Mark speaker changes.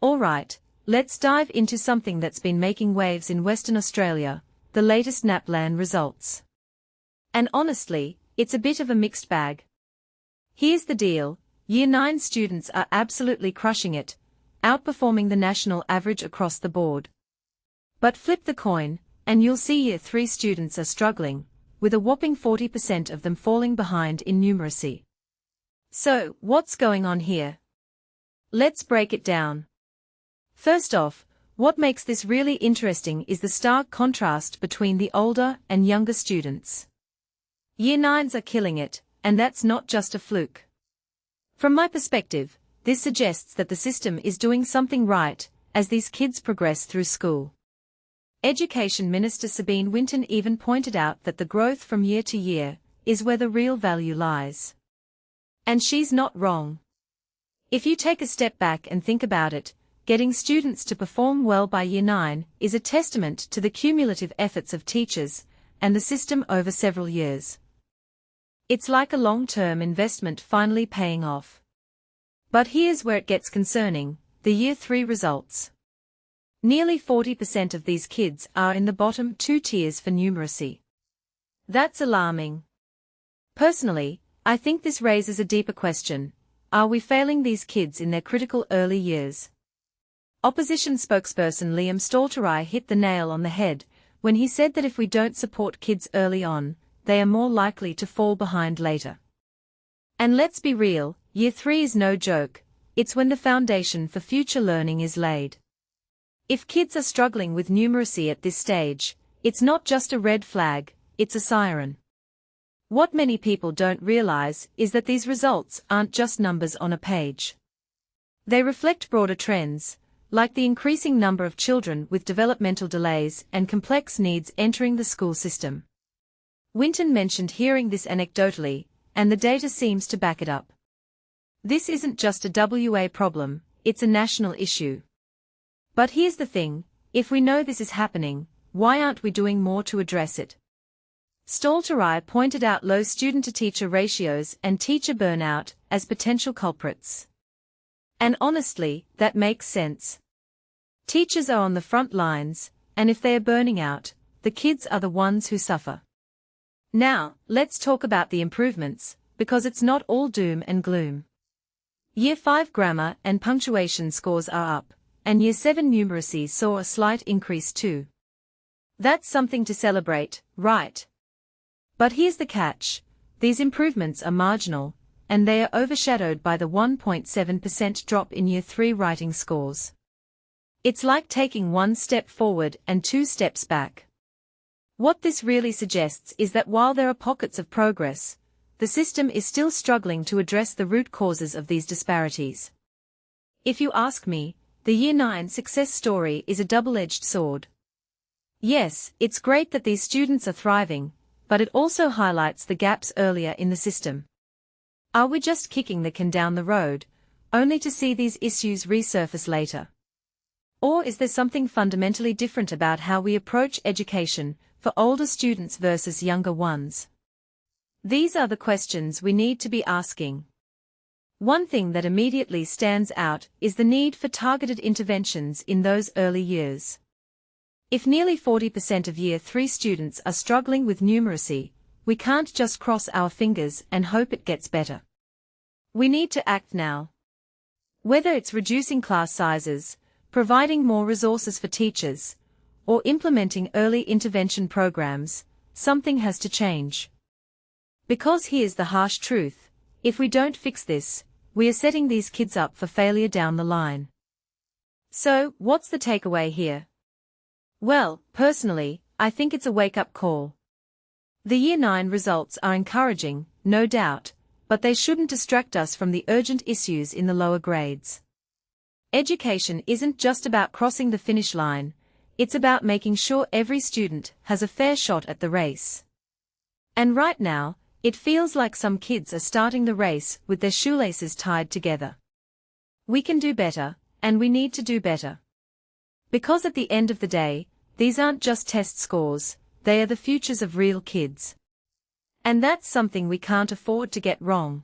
Speaker 1: Alright, let's dive into something that's been making waves in Western Australia, the latest NAPLAN results. And honestly, it's a bit of a mixed bag. Here's the deal, Year 9 students are absolutely crushing it, outperforming the national average across the board. But flip the coin, and you'll see Year 3 students are struggling, with a whopping 40% of them falling behind in numeracy. So, what's going on here? Let's break it down. First off, what makes this really interesting is the stark contrast between the older and younger students. Year 9s are killing it, and that's not just a fluke. From my perspective, this suggests that the system is doing something right, as these kids progress through school. Education Minister Sabine Winton even pointed out that the growth from year to year is where the real value lies. And she's not wrong. If you take a step back and think about it, getting students to perform well by Year 9 is a testament to the cumulative efforts of teachers and the system over several years. It's like a long-term investment finally paying off. But here's where it gets concerning, the Year 3 results. Nearly 40% of these kids are in the bottom 2 tiers for numeracy. That's alarming. Personally, I think this raises a deeper question. Are we failing these kids in their critical early years? Opposition spokesperson Liam Stalterai hit the nail on the head when he said that if we don't support kids early on, they are more likely to fall behind later. And let's be real, Year 3 is no joke, it's when the foundation for future learning is laid. If kids are struggling with numeracy at this stage, it's not just a red flag, it's a siren. What many people don't realize is that these results aren't just numbers on a page. They reflect broader trends, like the increasing number of children with developmental delays and complex needs entering the school system. Winton mentioned hearing this anecdotally, and the data seems to back it up. This isn't just a WA problem, it's a national issue. But here's the thing, if we know this is happening, why aren't we doing more to address it? Stalterai pointed out low student-to-teacher ratios and teacher burnout as potential culprits. And honestly, that makes sense. Teachers are on the front lines, and if they are burning out, the kids are the ones who suffer. Now, let's talk about the improvements, because it's not all doom and gloom. Year 5 grammar and punctuation scores are up, and Year 7 numeracy saw a slight increase too. That's something to celebrate, right? But here's the catch, these improvements are marginal, and they are overshadowed by the 1.7% drop in Year 3 writing scores. It's like taking 1 step forward and 2 steps back. What this really suggests is that while there are pockets of progress, the system is still struggling to address the root causes of these disparities. If you ask me, the Year 9 success story is a double-edged sword. Yes, it's great that these students are thriving, but it also highlights the gaps earlier in the system. Are we just kicking the can down the road, only to see these issues resurface later? Or is there something fundamentally different about how we approach education for older students versus younger ones? These are the questions we need to be asking. One thing that immediately stands out is the need for targeted interventions in those early years. If nearly 40% of Year 3 students are struggling with numeracy, we can't just cross our fingers and hope it gets better. We need to act now. Whether it's reducing class sizes, providing more resources for teachers, or implementing early intervention programs, something has to change. Because here's the harsh truth, if we don't fix this, we are setting these kids up for failure down the line. So, what's the takeaway here? Well, personally, I think it's a wake-up call. The Year 9 results are encouraging, no doubt, but they shouldn't distract us from the urgent issues in the lower grades. Education isn't just about crossing the finish line, it's about making sure every student has a fair shot at the race. And right now, it feels like some kids are starting the race with their shoelaces tied together. We can do better, and we need to do better. Because at the end of the day, these aren't just test scores, they are the futures of real kids. And that's something we can't afford to get wrong.